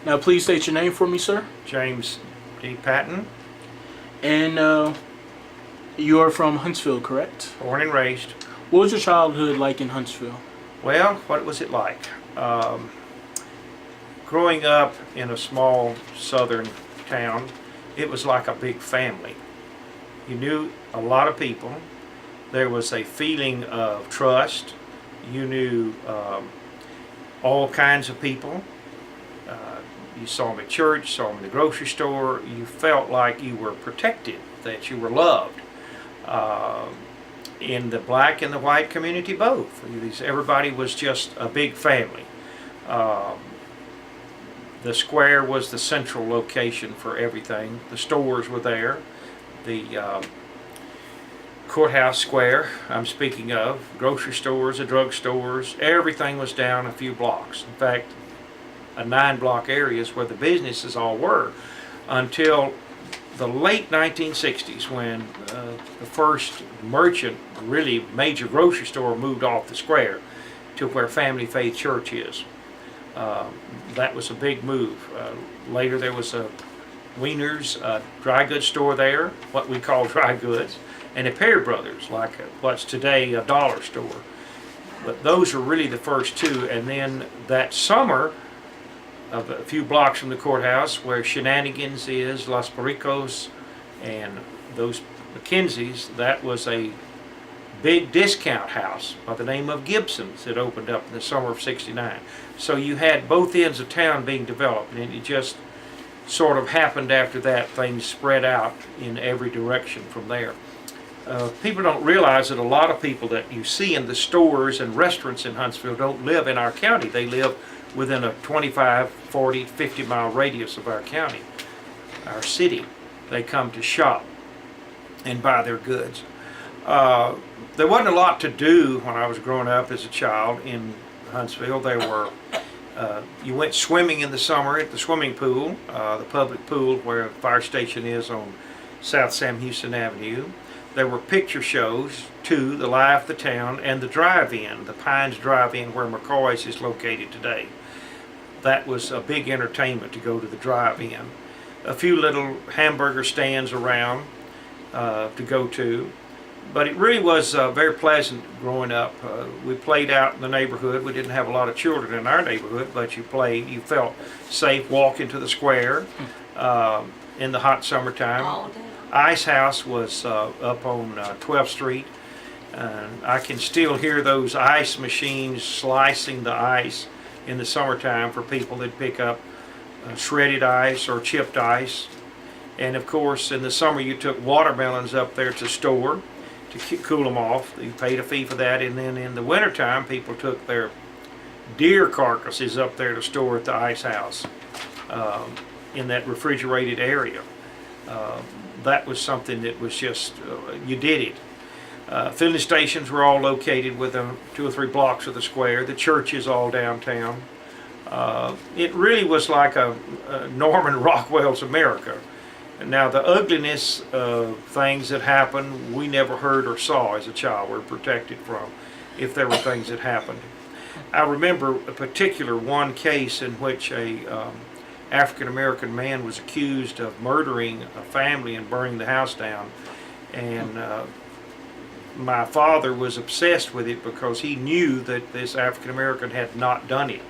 Now, please state your name for me, sir. James D. Patten, And you are from Huntsville, correct? born and raised. What was your childhood like in Huntsville? Well, what was it like? Growing up in a small southern town, it was like a big family. You knew a lot of people. There was a feeling of trust. You knew all kinds of people. You saw them at church, saw them in the grocery store. You felt like you were protected, that you were loved. In the black and the white community, both. Everybody was just a big family. The square was the central location for everything. The stores were there. The courthouse square, I'm speaking of, grocery stores, the drug stores, everything was down a few blocks. In fact, a 9-block area is where the businesses all were until the late 1960s, when the first merchant, really major grocery store, moved off the square to where Family Faith Church is. That was a big move. Later there was a Wiener's dry goods store there, what we call dry goods, and a Perry Brothers, like what's today a dollar store. But those are really the first two. And then that summer, a few blocks from the courthouse, where Shenanigans is, Los Pericos, and those McKenzie's, that was a big discount house by the name of Gibson's that opened up in the summer of '69. So you had both ends of town being developed, and it just sort of happened after that. Things spread out in every direction from there. People don't realize that a lot of people that you see in the stores and restaurants in Huntsville don't live in our county. They live within a 25, 40, 50-mile radius of our county, our city. They come to shop and buy their goods. There wasn't a lot to do when I was growing up as a child in Huntsville. You went swimming in the summer at the swimming pool, the public pool where the fire station is on South Sam Houston Avenue. There were picture shows, too, the Life of the Town, and the drive-in, the Pines Drive-In, where McCoy's is located today. That was a big entertainment to go to the drive-in. A few little hamburger stands around to go to. But it really was very pleasant growing up. We played out in the neighborhood. We didn't have a lot of children in our neighborhood, but you played. You felt safe walking to the square in the hot summertime. All day. Ice House was up on 12th Street. I can still hear those ice machines slicing the ice in the summertime for people that pick up shredded ice or chipped ice. And of course, in the summer you took watermelons up there to store to cool them off. You paid a fee for that. And then in the wintertime, people took their deer carcasses up there to store at the Ice House in that refrigerated area. That was something that was just, you did it. Filling stations were all located within 2 or 3 blocks of the square. The church is all downtown. It really was like a Norman Rockwell's America. Now, the ugliness of things that happened, we never heard or saw as a child. We're protected from if there were things that happened. I remember a particular one case in which a African-American man was accused of murdering a family and burning the house down. And my father was obsessed with it because he knew that this African-American had not done it.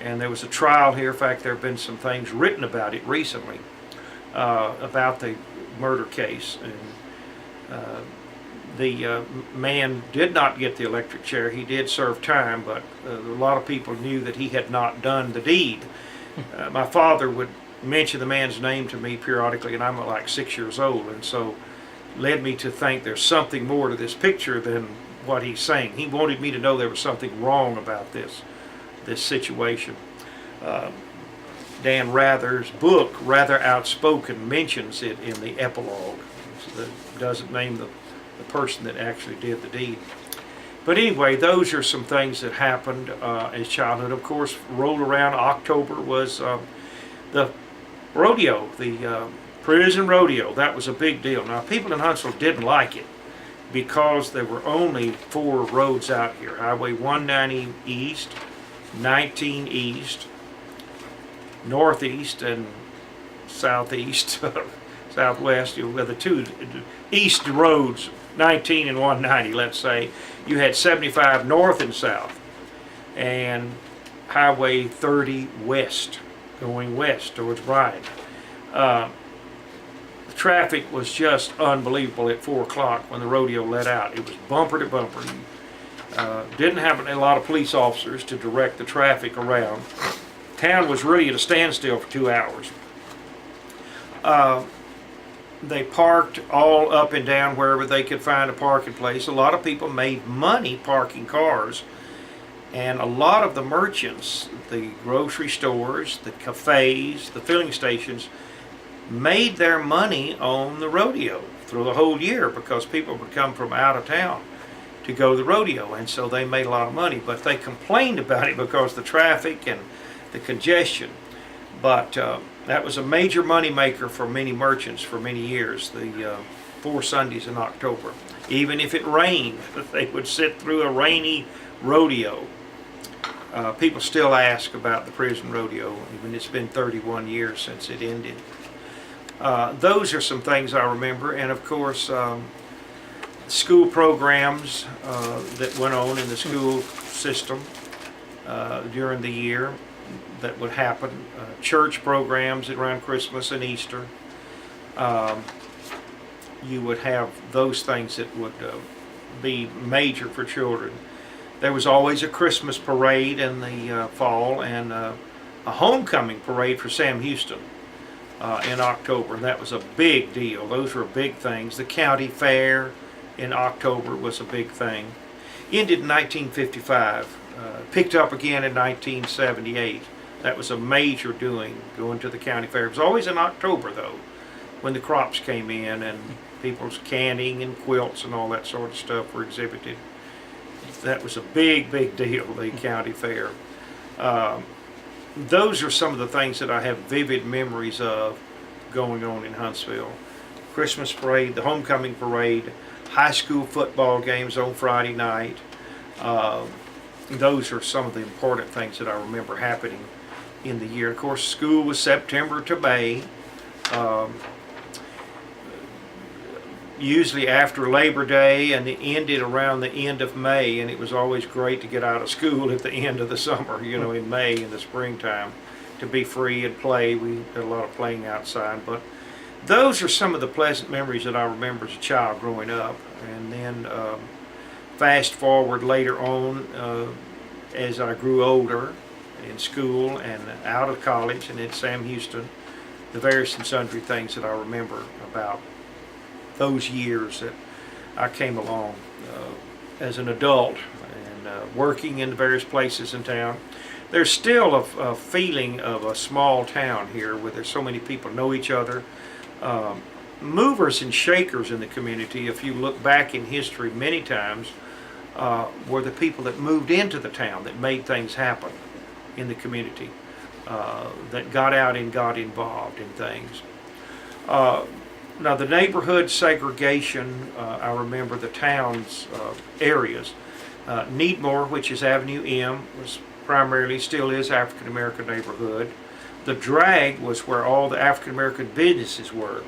And there was a trial here. In fact, there have been some things written about it recently. About the murder case, and the man did not get the electric chair. He did serve time, but a lot of people knew that he had not done the deed. My father would mention the man's name to me periodically, and I'm like 6 years old, and so led me to think there's something more to this picture than what he's saying. He wanted me to know there was something wrong about this situation. Dan Rather's book, Rather Outspoken, mentions it in the epilogue. So that doesn't name the person that actually did the deed. But anyway, those are some things that happened as childhood. Of course, rolled around October was the rodeo, the prison rodeo. That was a big deal. Now, people in Huntsville didn't like it because there were only 4 roads out here. Highway 190 East, 19 East, northeast and southeast, southwest, with the two east roads, 19 and 190, let's say. You had 75 north and south, and Highway 30 west, going west towards Bryan. The traffic was just unbelievable at 4 o'clock when the rodeo let out. It was bumper to bumper. Didn't have a lot of police officers to direct the traffic around. Town was really at a standstill for 2 hours. They parked all up and down wherever they could find a parking place. A lot of people made money parking cars, and a lot of the merchants, the grocery stores, the cafes, the filling stations, made their money on the rodeo through the whole year because people would come from out of town to go to the rodeo, and so they made a lot of money. But they complained about it because of the traffic and the congestion. But that was a major money maker for many merchants for many years, the 4 Sundays in October. Even if it rained, they would sit through a rainy rodeo. People still ask about the prison rodeo, even it's been 31 years since it ended. Those are some things I remember, and of course school programs that went on in the school system during the year that would happen, church programs around Christmas and Easter. You would have those things that would be major for children. There was always a Christmas parade in the fall, and a homecoming parade for Sam Houston in October. That was a big deal. Those were big things. The county fair in October was a big thing. Ended in 1955. Picked up again in 1978. That was a major doing, going to the county fair. It was always in October, though, when the crops came in and people's canning and quilts and all that sort of stuff were exhibited. That was a big, big deal, the county fair. Those are some of the things that I have vivid memories of going on in Huntsville. Christmas parade, the homecoming parade, high school football games on Friday night. Those are some of the important things that I remember happening in the year. Of course, school was September to May. Usually after Labor Day, and it ended around the end of May, and it was always great to get out of school at the end of the summer, you know, in May, in the springtime, to be free and play. We did a lot of playing outside, but those are some of the pleasant memories that I remember as a child growing up. And then fast forward later on, as I grew older in school and out of college and at Sam Houston, the various and sundry things that I remember about those years that I came along as an adult and working in the various places in town. There's still a feeling of a small town here where there's so many people know each other. Movers and shakers in the community, if you look back in history many times, were the people that moved into the town that made things happen in the community, that got out and got involved in things. Now the neighborhood segregation, I remember the town's areas. Needmore, which is Avenue M, was primarily, still is, African American neighborhood. The drag was where all the African American businesses were.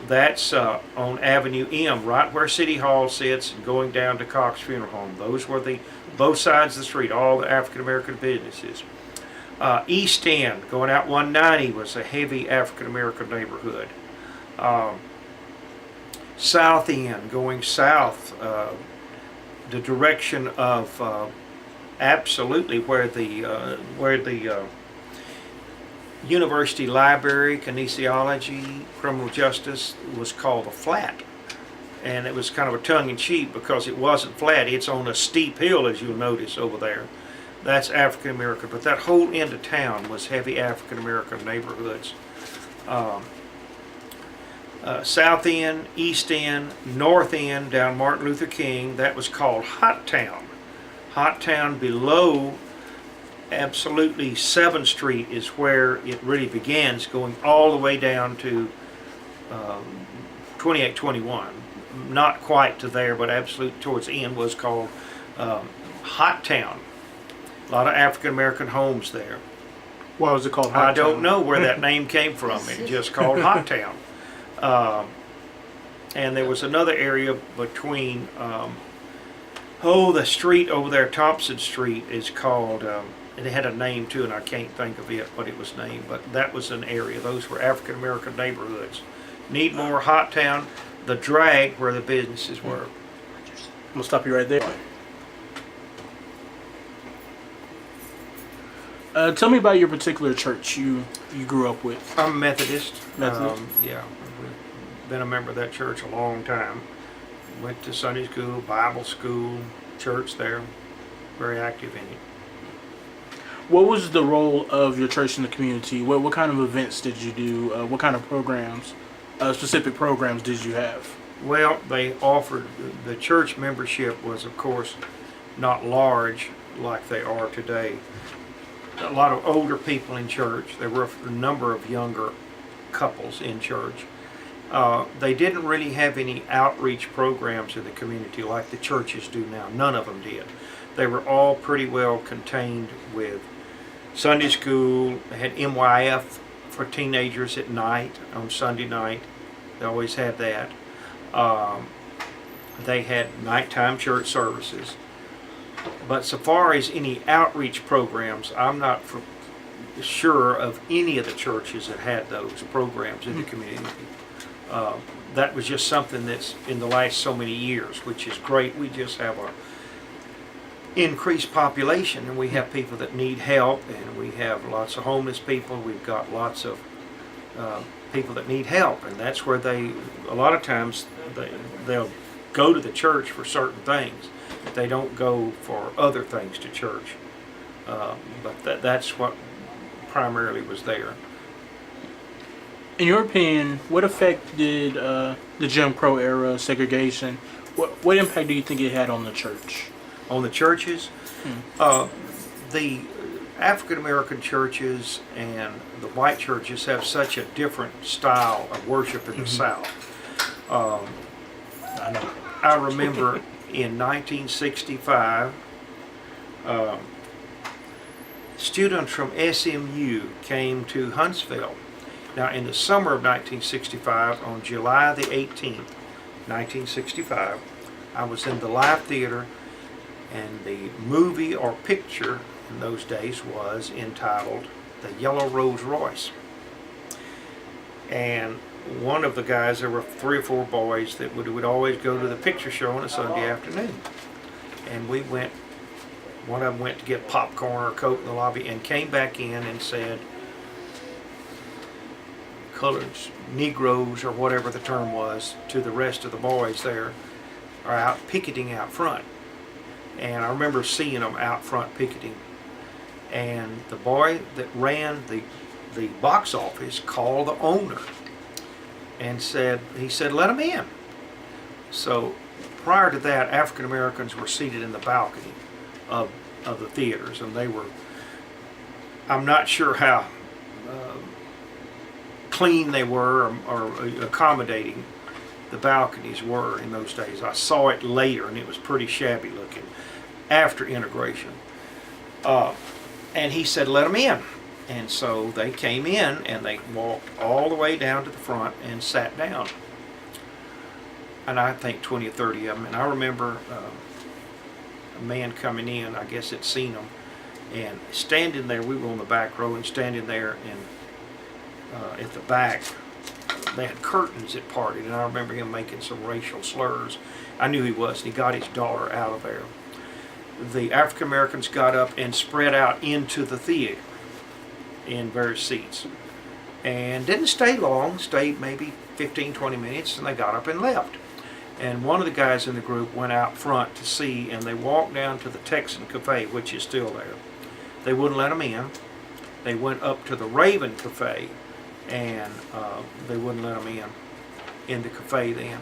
That's on Avenue M, right where City Hall sits, and going down to Cox Funeral Home. Those were both sides of the street, all the African American businesses. East End, going out 190, was a heavy African American neighborhood. South End, going south, the direction of absolutely where the University Library, Kinesiology, Criminal Justice was called a flat. And it was kind of a tongue-in-cheek because it wasn't flat. It's on a steep hill, as you'll notice over there. That's African American. But that whole end of town was heavy African American neighborhoods. South End, East End, North End, down Martin Luther King, that was called Hot Town. Hot Town below absolutely 7th Street is where it really begins, going all the way down to 2821. Not quite to there, but absolutely towards the end was called Hot Town. A lot of African American homes there. Why was it called I Hot don't Town? know where that name came from. It just called Hot Town. And there was another area between, the street over there, Thompson Street, is called, it had a name too, and I can't think of it, what it was named, but that was an area. Those were African American neighborhoods. Needmore, Hot Town, the drag where the businesses were. I'm gonna stop you right there. Tell me about your particular church you grew up with. I'm Methodist. Methodist? Yeah, been a member of that church a long time. Went to Sunday school, Bible school, church there. Very active in it. What was the role of your church in the community? What kind of events did you do? What kind of programs, specific programs did you have? Well, they offered, the church membership was, of course, not large like they are today. A lot of older people in church. There were a number of younger couples in church. They didn't really have any outreach programs in the community like the churches do now. None of them did. They were all pretty well contained with Sunday school. They had MYF for teenagers at night, on Sunday night. They always had that. They had nighttime church services. But so far as any outreach programs, I'm not sure of any of the churches that had those programs in the community. That was just something that's in the last so many years, which is great. We just have a increased population, and we have people that need help, and we have lots of homeless people. We've got lots of people that need help, and that's where a lot of times they'll go to the church for certain things. They don't go for other things to church, but that's what primarily was there. In your opinion, what effect did the Jim Crow era, segregation, what impact do you think it had on the church? On the churches, the African American churches and the white churches have such a different style of worship in the South. I remember in 1965, students from SMU came to Huntsville. Now, in the summer of 1965, on July the 18th, 1965, I was in the Live Theater, and the movie or picture in those days was entitled The Yellow Rolls Royce. And one of the guys, there were 3 or 4 boys that would always go to the picture show on a Sunday afternoon. And we went, one of them went to get popcorn or Coke in the lobby and came back in and said, colored Negroes, or whatever the term was, to the rest of the boys there, are out picketing out front. And I remember seeing them out front picketing. And the boy that ran the box office called the owner and he said, let him in. So prior to that, African Americans were seated in the balcony of the theaters, and they were, I'm not sure how clean they were or accommodating the balconies were in those days. I saw it later, and it was pretty shabby looking after integration. And he said, let them in. And so they came in, and they walked all the way down to the front and sat down. And I think 20 or 30 of them. And I remember a man coming in, I guess had seen them, and standing there, we were on the back row, and standing there at the back, they had curtains that parted, and I remember him making some racial slurs. I knew he was, and he got his daughter out of there. The African Americans got up and spread out into the theater in various seats, and didn't stay long, stayed maybe 15-20 minutes, and they got up and left. And one of the guys in the group went out front to see, and they walked down to the Texan Cafe, which is still there. They wouldn't let them in. They went up to the Raven Cafe, and they wouldn't let them in the cafe then.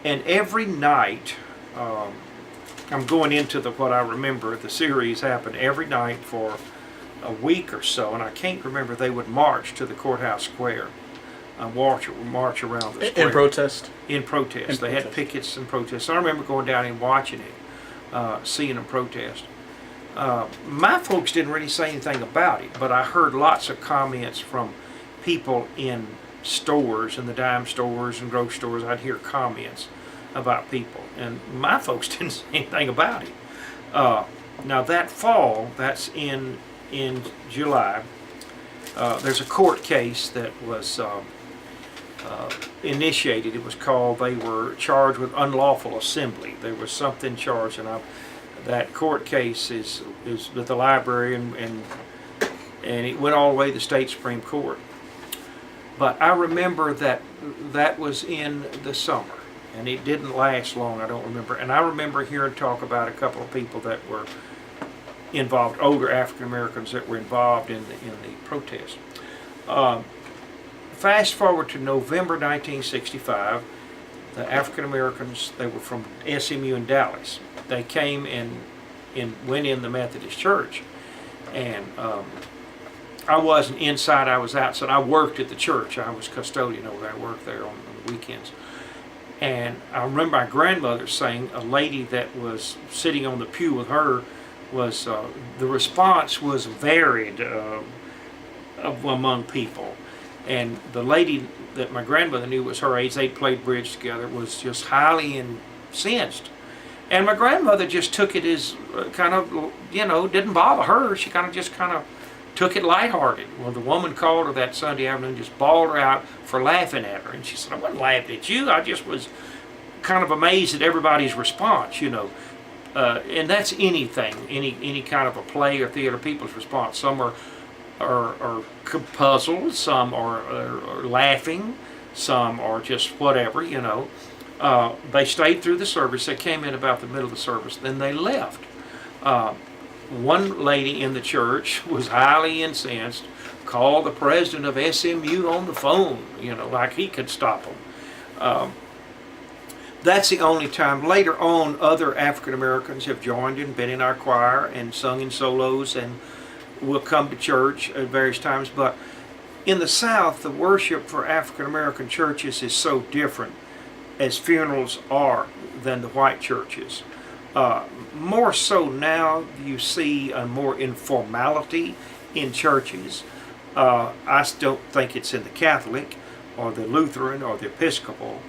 And every night, I'm going into what I remember, the series happened every night for a week or so, and I can't remember, they would march to the courthouse square, march around the square. In protest? In protest. They had pickets and protests. I remember going down and watching it, seeing them protest. My folks didn't really say anything about it, but I heard lots of comments from people in stores, in the dime stores and grocery stores. I'd hear comments about people, and my folks didn't say anything about it. Now that fall, that's in July, there's a court case that was initiated. It was called, they were charged with unlawful assembly. There was something charged, and that court case is with the library, and it went all the way to the state Supreme Court. But I remember that was in the summer, and it didn't last long, I don't remember. And I remember hearing talk about a couple of people that were involved, older African Americans that were involved in the protest. Fast forward to November 1965, the African Americans, they were from SMU in Dallas. They came and went in the Methodist Church, and I wasn't inside, I was outside. I worked at the church. I was custodian over there. I worked there on the weekends. And I remember my grandmother saying, a lady that was sitting on the pew with her was, the response was varied among people. And the lady that my grandmother knew was her age, they'd played bridge together, was just highly incensed. And my grandmother just took it as kind of, didn't bother her. She kind of took it lighthearted. Well, the woman called her that Sunday afternoon, just bawled her out for laughing at her. And she said, I wasn't laughing at you. I just was kind of amazed at everybody's response, and that's anything, any kind of a play or theater, people's response. Some are puzzled, some are laughing, some are just whatever, They stayed through the service. They came in about the middle of the service, then they left. One lady in the church was highly incensed, called the president of SMU on the phone, like he could stop them. That's the only time. Later on, other African Americans have joined and been in our choir and sung in solos and will come to church at various times. But in the South, the worship for African American churches is so different as funerals are than the white churches. More so now, you see a more informality in churches. I don't think it's in the Catholic or the Lutheran or the Episcopal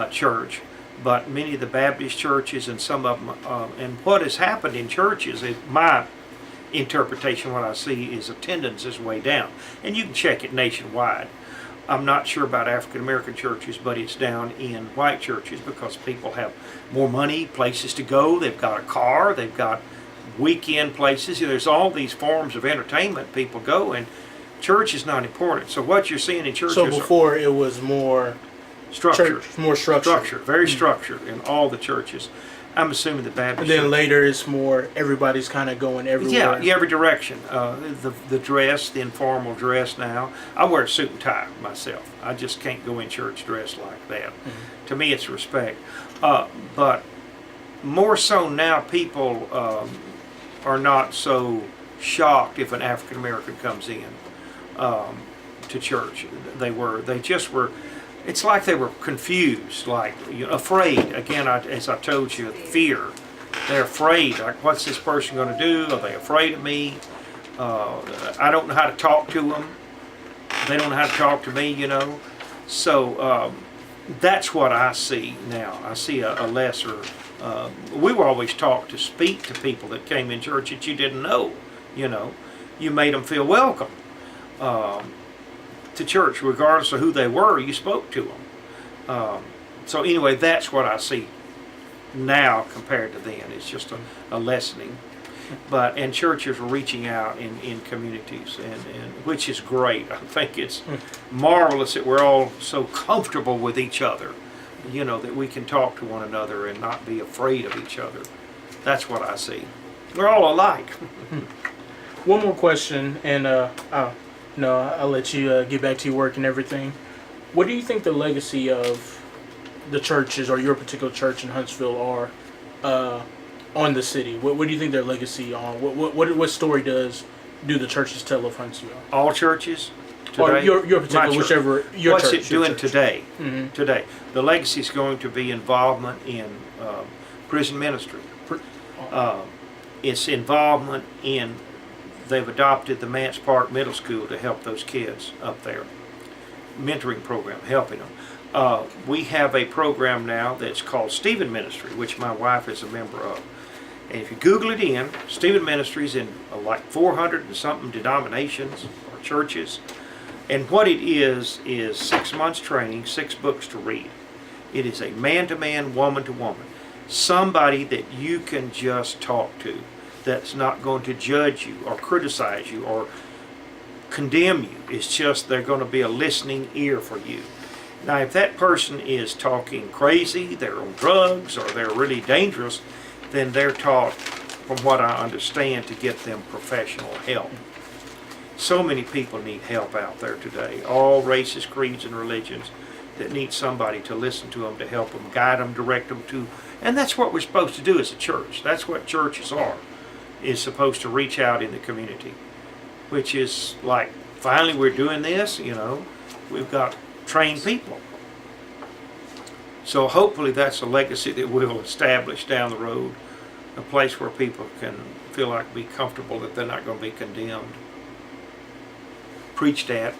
church, but many of the Baptist churches and some of them. And what has happened in churches, my interpretation, what I see, is attendance is way down. And you can check it nationwide. I'm not sure about African American churches, but it's down in white churches because people have more money, places to go, they've got a car, they've got weekend places. There's all these forms of entertainment people go, and church is not important. So what you're seeing in churches... So before it was more... Structured. More structured. Structured, very structured in all the churches. I'm assuming the Baptist. And then later it's more, everybody's kind of going everywhere. Yeah, every direction. The dress, the informal dress now. I wear a suit and tie myself. I just can't go in church dressed like that. Mm-hmm. To me, it's respect. But more so now, people are not so shocked if an African American comes in to church. They just were. It's like they were confused, like afraid. Again, as I told you, fear. They're afraid. Like, what's this person going to do? Are they afraid of me? I don't know how to talk to them. They don't know how to talk to me, So that's what I see now. I see a lesser. We were always taught to speak to people that came in church that you didn't know. You made them feel welcome. To church, regardless of who they were, you spoke to them. So anyway, that's what I see now compared to then. It's just a lessening. And churches are reaching out in communities, and which is great. I think it's marvelous that we're all so comfortable with each other, that we can talk to one another and not be afraid of each other. That's what I see. We're all alike. One more question, and I'll let you get back to your work and everything. What do you think the legacy of the churches or your particular church in Huntsville are on the city? What do you think their legacy on? What story do the churches tell of Huntsville? All churches today? Or your particular, whichever your What's church. What's it doing today? Mm-hmm. Today, the legacy is going to be involvement in prison ministry. its involvement in, they've adopted the Mance Park Middle School to help those kids up there. Mentoring program, helping them. We have a program now that's called Stephen Ministry, which my wife is a member of. And if you Google it in, Stephen Ministries in like 400 and something denominations or churches. And what it is 6 months training, 6 books to read. It is a man-to-man, woman-to-woman. Somebody that you can just talk to, that's not going to judge you or criticize you or condemn you. It's just they're going to be a listening ear for you. Now, if that person is talking crazy, they're on drugs, or they're really dangerous, then they're taught, from what I understand, to get them professional help. So many people need help out there today, all races, creeds, and religions, that need somebody to listen to them, to help them, guide them, direct them to. And that's what we're supposed to do as a church. That's what churches are, is supposed to reach out in the community. Which is like, finally we're doing this, we've got trained people. So hopefully that's a legacy that we'll establish down the road, a place where people can feel like, be comfortable that they're not going to be condemned, preached at,